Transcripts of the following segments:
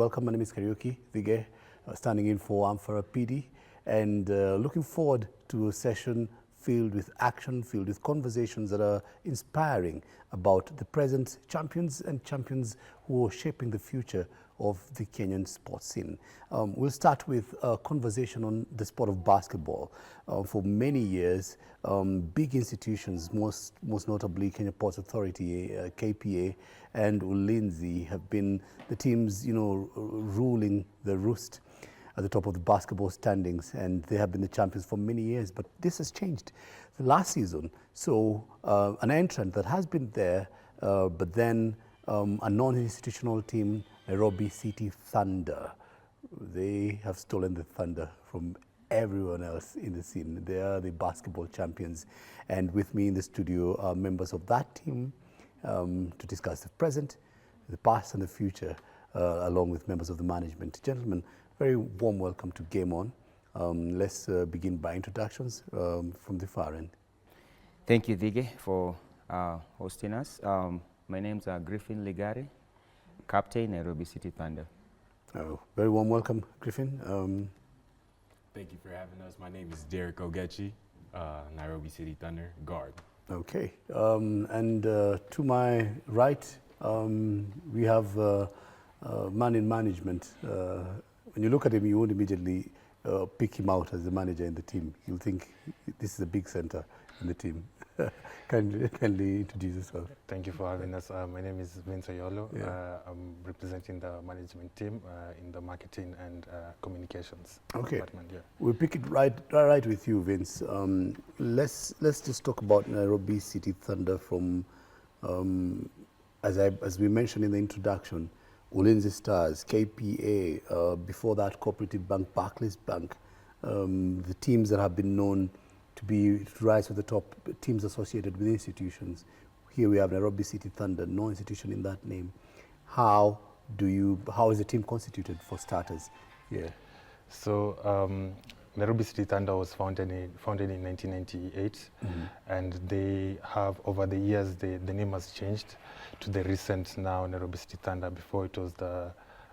welcome. My name is Karaoke Vige, standing in for Amphara PD, and looking forward to a session filled with action, filled with conversations that are inspiring about the present champions and champions who are shaping the future of the Kenyan sports scene. We'll start with a conversation on the sport of basketball. For many years, big institutions, most notably Kenya Ports Authority, KPA, and Ulinzi have been the teams, ruling the roost at the top of the basketball standings, and they have been the champions for many years. But this has changed the last season. So an entrant that has been there, but then a non-institutional team, Nairobi City Thunder. They have stolen the thunder from everyone else in the scene. They are the basketball champions. And with me in the studio are members of that team to discuss the present, the past and the future, along with members of the management. Gentlemen, very warm welcome to Game On. Let's begin by introductions from the far end. Thank you, Vige, for hosting us. My name's Griffin Ligari, captain, Nairobi City Thunder. Oh, very warm welcome, Griffin. Thank you for having us. My name is Derek Ogechi, Nairobi City Thunder, guard. Okay, and to my right, we have man in management. When you look at him, you won't immediately pick him out as the manager in the team. You'll think this is a big center in the team. Kindly introduce yourself. Thank you for having us. My name is Vince Oyolo. Yeah. I'm representing the management team in the marketing and communications department. Yeah. We'll pick it right with you, Vince. Let's just talk about Nairobi City Thunder from, as we mentioned in the introduction, Ulinzi Stars, KPA, before that Cooperative Bank, Barclays Bank, the teams that have been known to rise to the top, teams associated with institutions. Here we have Nairobi City Thunder, no institution in that name. How is the team constituted, for starters? Yeah. So Nairobi City Thunder was founded in 1998, and they have, over the years, the name has changed to the recent now Nairobi City Thunder. Before it was the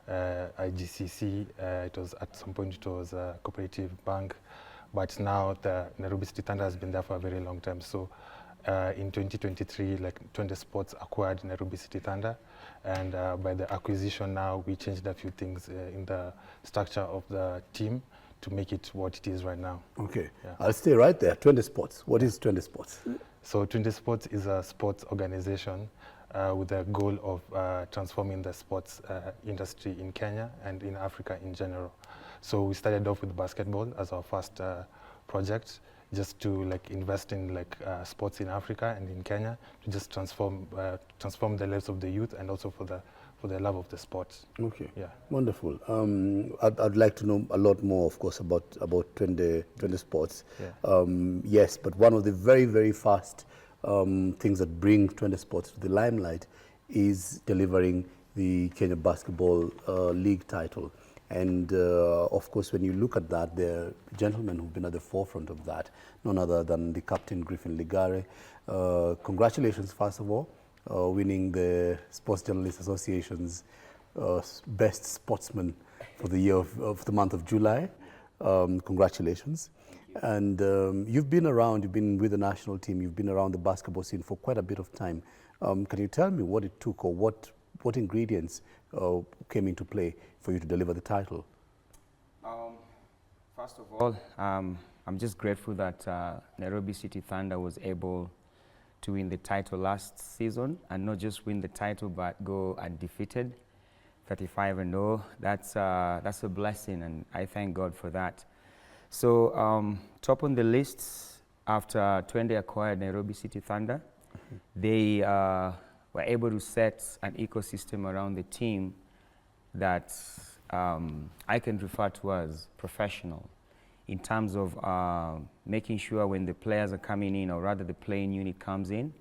IGCC, it was at some point it was Cooperative Bank, but now the Nairobi City Thunder has been there for a very long time. So in 2023, like 20 Sports acquired Nairobi City Thunder, and by the acquisition now we changed a few things in the structure of the team to make it what it is right now. Okay, yeah. I'll stay right there. 20 Sports. What is 20 Sports? So 20 Sports is a sports organization with the goal of transforming the sports industry in Kenya and in Africa in general. So we started off with basketball as our first project, just to invest in sports in Africa and in Kenya to just transform the lives of the youth and also for the love of the sport. Okay, yeah, wonderful. I'd like to know a lot more, of course, about 20 Sports. Yeah. Yes, but one of the very, very fast things that bring 20 Sports to the limelight is delivering the Kenya Basketball League title. And of course, when you look at that, there are gentlemen who've been at the forefront of that, none other than the captain, Griffin Ligare. Congratulations, first of all, winning the Sports Journalists Association's Best Sportsman for the year of the month of July. Congratulations. And you've been around, you've been with the national team, you've been around the basketball scene for quite a bit of time. Can you tell me what it took, or what ingredients came into play for you to deliver the title? First of all, I'm just grateful that Nairobi City Thunder was able to win the title last season, and not just win the title, but go undefeated, 35-0. That's a blessing, and I thank God for that. So top on the list, after 20 acquired Nairobi City Thunder, they were able to set an ecosystem around the team that I can refer to as professional, in terms of making sure when the players are coming in, or rather the playing unit comes in,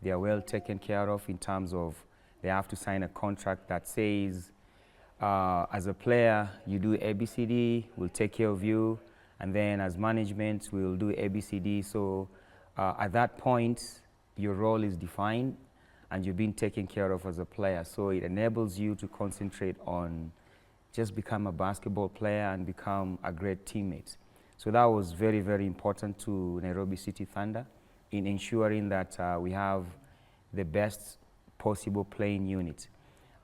they are well taken care of in terms of they have to sign a contract that says, as a player, you do ABCD, we'll take care of you, and then as management, we'll do ABCD. So at that point, your role is defined, and you're being taken care of as a player. So it enables you to concentrate on just become a basketball player and become a great teammate. So that was very, very important to Nairobi City Thunder in ensuring that we have the best possible playing unit.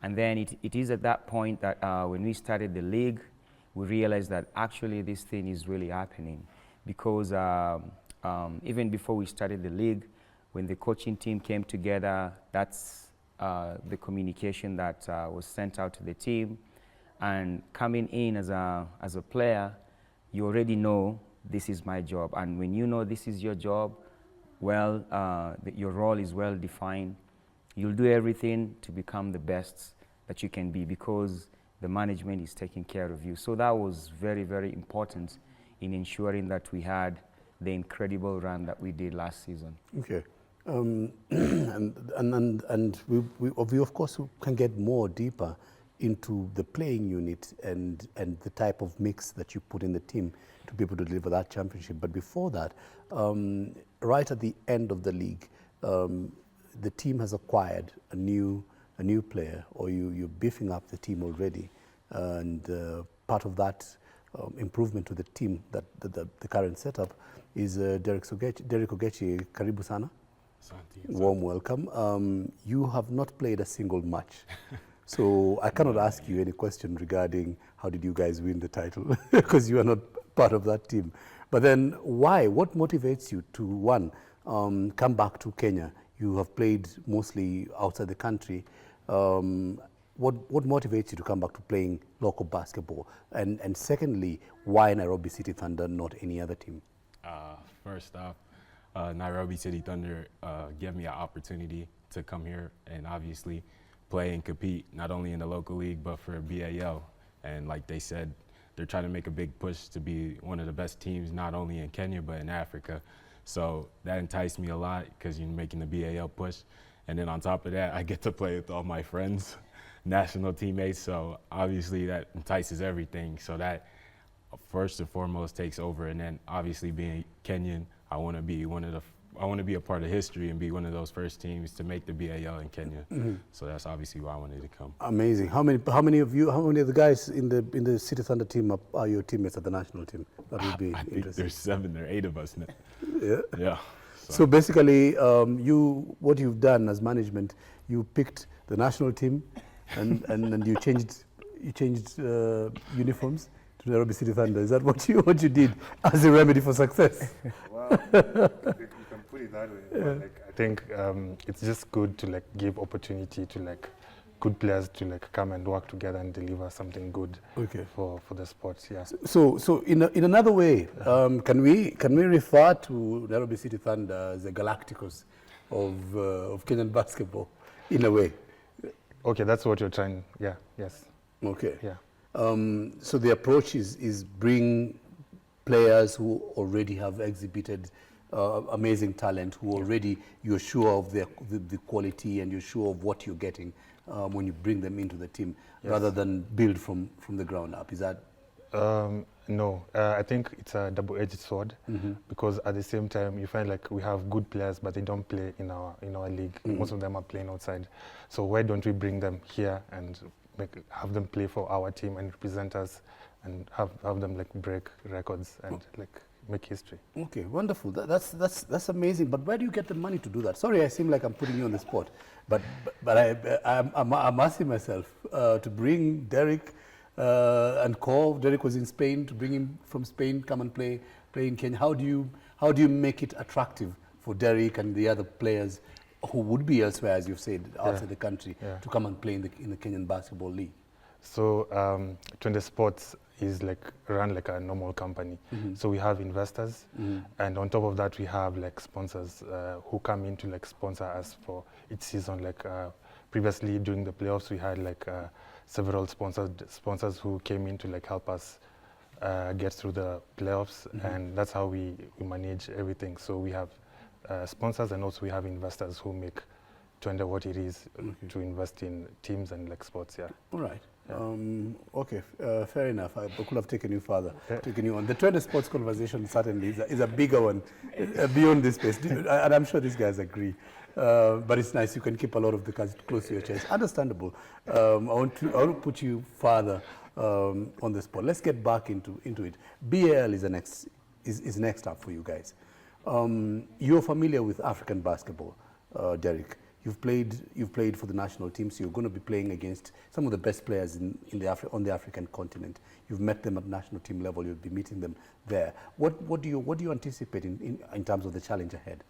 And then it is at that point that when we started the league, we realized that actually this thing is really happening, because even before we started the league, when the coaching team came together, that's the communication that was sent out to the team. And coming in as a player, you already know this is my job. And when you know this is your job, well, your role is well defined. You'll do everything to become the best that you can be, because the management is taking care of you. So that was very, very important in ensuring that we had the incredible run that we did last season. Okay. And we of course can get more deeper into the playing unit and the type of mix that you put in the team to be able to deliver that championship. But before that, right at the end of the league, the team has acquired a new player, or you're beefing up the team already, and part of that improvement to the team, that the current setup, is Derek Ogechi. Karibu sana. Warm welcome. You have not played a single match, so I cannot ask you any question regarding how did you guys win the title, because you are not part of that team. But then why? What motivates you to, one, come back to Kenya? You have played mostly outside the country. What motivates you to come back to playing local basketball? And secondly, why Nairobi City Thunder, not any other team? First off, Nairobi City Thunder gave me an opportunity to come here and obviously play and compete, not only in the local league, but for BAL. And like they said, they're trying to make a big push to be one of the best teams, not only in Kenya, but in Africa. So that enticed me a lot, because you're making the BAL push. And then on top of that, I get to play with all my friends, national teammates. So obviously that entices everything. So that first and foremost takes over. And then obviously being Kenyan, I want to be a part of history and be one of those first teams to make the BAL in Kenya. Mm-hmm. So that's obviously why I wanted to come. Amazing. How many of the guys in the City Thunder team are your teammates at the national team? That would be I think interesting. there's 7 or 8 of us now. Yeah. Yeah. So basically, what you've done as management, you picked the national team, and you changed uniforms to Nairobi City Thunder. Is that what you did as a remedy for success? Well, you can put it that way. Yeah. But I think it's just good to give opportunity to good players to come and work together and deliver something good for the sports. Yeah. So in another way, can we refer to Nairobi City Thunder as the Galacticos of Kenyan basketball, in a way? Okay, that's what you're trying. Yeah. Yes. Okay. Yeah. So the approach is bring players who already have exhibited amazing talent, who already you're sure of the quality and you're sure of what you're getting when you bring them into the team, rather than build from the ground up. Is that? No, I think it's a double-edged sword, because at the same time you find we have good players, but they don't play in our league. Most of them are playing outside. So why don't we bring them here and have them play for our team and represent us, and have them break records and make history? Okay, wonderful. That's amazing. But where do you get the money to do that? Sorry, I seem like I'm putting you on the spot, but I'm asking myself to bring Derek and call. Derek was in Spain. To bring him from Spain, come and play in Kenya. How do you make it attractive for Derek and the other players who would be elsewhere, as you've said, outside the country, to come and play in the Kenyan Basketball League? So 20 Sports is run like a normal company. So we have investors, and on top of that we have sponsors who come in to sponsor us for each season. Previously during the playoffs we had several sponsors who came in to help us get through the playoffs, and that's how we manage everything. So we have sponsors, and also we have investors who make Twende what it is to invest in teams and sports. Yeah. All right. Yeah. Fair enough. I could have taken you further, taken you on. The Twende Sports conversation certainly is a bigger one beyond this space, and I'm sure these guys agree. But it's nice, you can keep a lot of the cards close to your chest. Understandable. I want to put you further on the spot. Let's get back into it. BAL is next up for you guys. You're familiar with African basketball, Derek. You've played for the national team, so you're going to be playing against some of the best players on the African continent. You've met them at national team level. You'll be meeting them there. What do you anticipate in terms of the challenge ahead?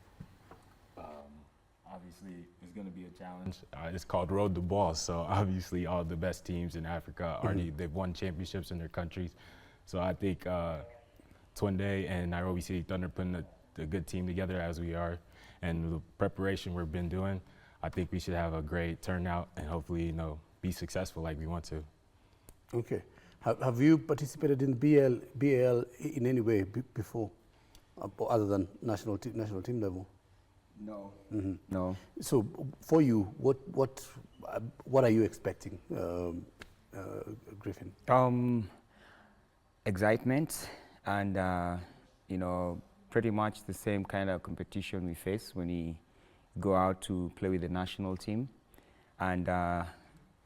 Obviously, it's going to be a challenge. It's called Road to Ball. So obviously, all the best teams in Africa they've won championships in their countries. So I think Twinde and Nairobi City Thunder putting a good team together as we are, and the preparation we've been doing. I think we should have a great turnout and hopefully, be successful like we want to. Okay. Have you participated in BAL in any way before, other than national team level? No. Mm-hmm. No. So for you, what are you expecting, Griffin? Excitement and pretty much the same kind of competition we face when we go out to play with the national team. And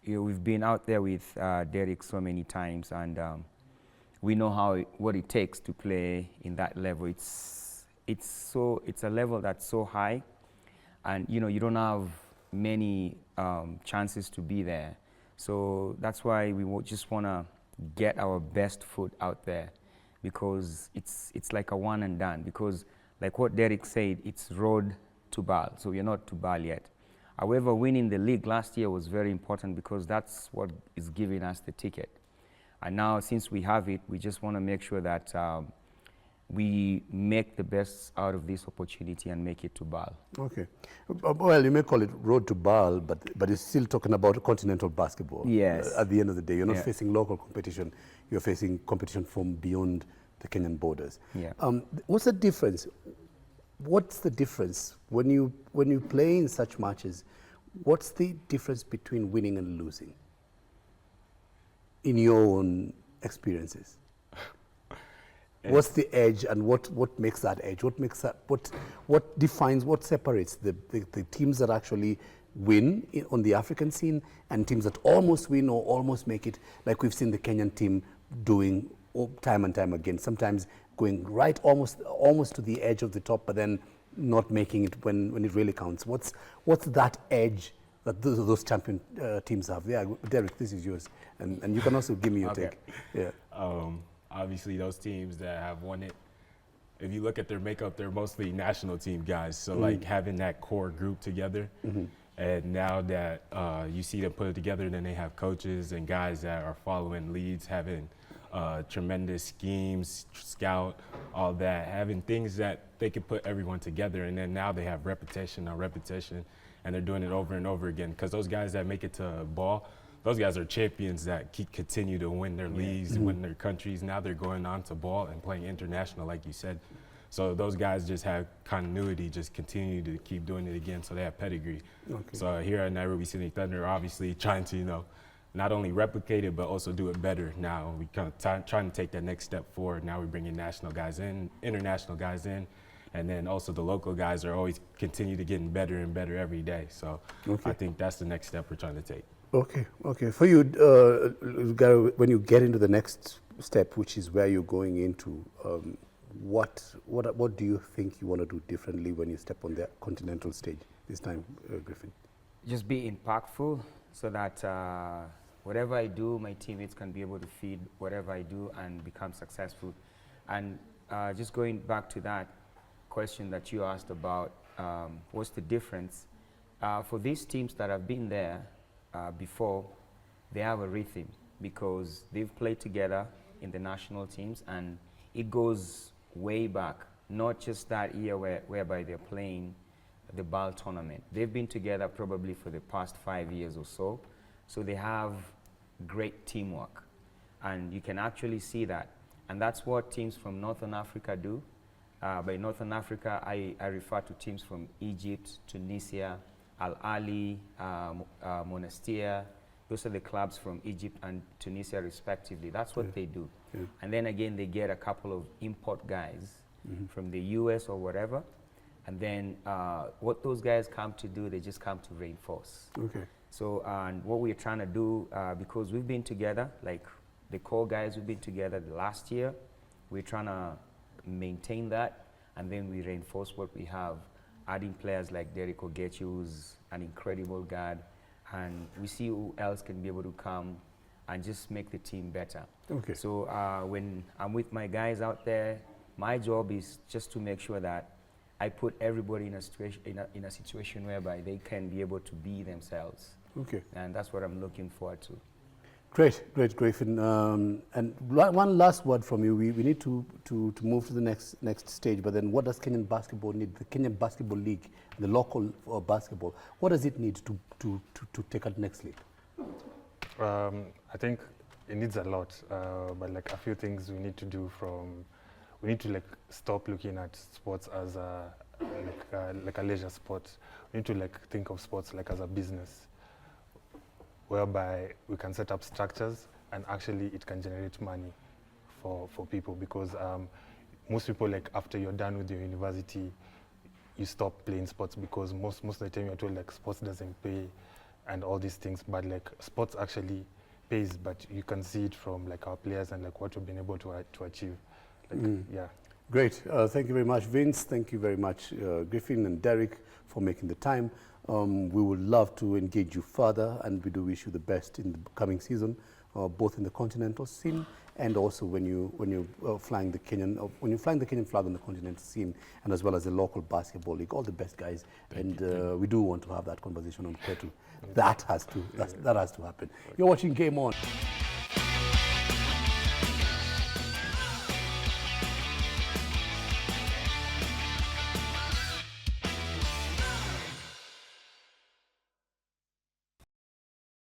we've been out there with Derek so many times, and we know what it takes to play in that level. It's a level that's so high, and you don't have many chances to be there. So that's why we just want to get our best foot out there, because it's like a one and done. Because like what Derek said, it's road to BAL, so we're not to BAL yet. However, winning the league last year was very important, because that's what is giving us the ticket. And now, since we have it, we just want to make sure that we make the best out of this opportunity and make it to BAL. Okay. Well, you may call it road to BAL, but it's still talking about continental basketball. Yes. At the end of the day, you're not facing local competition. You're facing competition from beyond the Kenyan borders. Yeah. What's the difference? What's the difference when you play in such matches? What's the difference between winning and losing in your own experiences? What's the edge, and what makes that edge? What defines, what separates the teams that actually win on the African scene and teams that almost win or almost make it, like we've seen the Kenyan team doing time and time again, sometimes going right almost to the edge of the top, but then not making it when it really counts. What's that edge that those champion teams have? Yeah, Derek, this is yours, and you can also give me your take. Yeah. Obviously, those teams that have won it, if you look at their makeup, they're mostly national team guys. So like having that core group together, and now that you see them put it together, then they have coaches and guys that are following leads, having tremendous schemes, scout, all that, having things that they can put everyone together. And then now they have repetition on repetition, and they're doing it over and over again. Because those guys that make it to ball, those guys are champions that continue to win their leagues, win their countries. Now they're going on to ball and playing international, like you said. So those guys just have continuity, just continue to keep doing it again, so they have pedigree. Okay. So here at Nairobi City Thunder, obviously trying to, not only replicate it, but also do it better now. We kind of trying to take that next step forward. Now we're bringing national guys in, international guys in, and then also the local guys are always continue to getting better and better every day. So I think that's the next step we're trying to take. Okay. For you, Gary, when you get into the next step, which is where you're going into, what do you think you want to do differently when you step on the continental stage this time, Griffin? Just be impactful, so that whatever I do, my teammates can be able to feed whatever I do and become successful. And just going back to that question that you asked about, what's the difference? For these teams that have been there before, they have a rhythm, because they've played together in the national teams, and it goes way back, not just that year whereby they're playing the BAL tournament. They've been together probably for the past 5 years or so, so they have great teamwork, and you can actually see that. And that's what teams from Northern Africa do. By Northern Africa, I refer to teams from Egypt, Tunisia, Al Ahly, Monastir. Those are the clubs from Egypt and Tunisia respectively. That's what they do. Yeah. And then again, they get a couple of import guys from the US or whatever. And then what those guys come to do, they just come to reinforce. Okay. So and what we're trying to do, because we've been together, like the core guys who've been together the last year, we're trying to maintain that, and then we reinforce what we have, adding players like Derek Ogechi, who's an incredible guard, and we see who else can be able to come and just make the team better. Okay. So when I'm with my guys out there, my job is just to make sure that I put everybody in a situation whereby they can be able to be themselves. Okay. And that's what I'm looking forward to. Great, Griffin. And one last word from you. We need to move to the next stage, but then what does Kenyan basketball need? The Kenyan Basketball League, the local basketball, what does it need to take at next league? I think it needs a lot, but like a few things we need to do we need to like stop looking at sports as like a leisure sport. We need to like think of sports like as a business, whereby we can set up structures and actually it can generate money for people, because most people, like after you're done with your university, you stop playing sports because most of the time you're told like sports doesn't pay and all these things, but like sports actually pays, but you can see it from like our players and like what we've been able to achieve. Like, yeah. Great. Thank you very much, Vince. Thank you very much, Griffin and Derek, for making the time. We would love to engage you further, and we do wish you the best in the coming season, both in the continental scene and also when you're flying the Kenyan flag on the continental scene, and as well as the local basketball league. All the best, guys. Thank you. We do want to have that conversation on Ketu. That has to happen. You're watching Game On.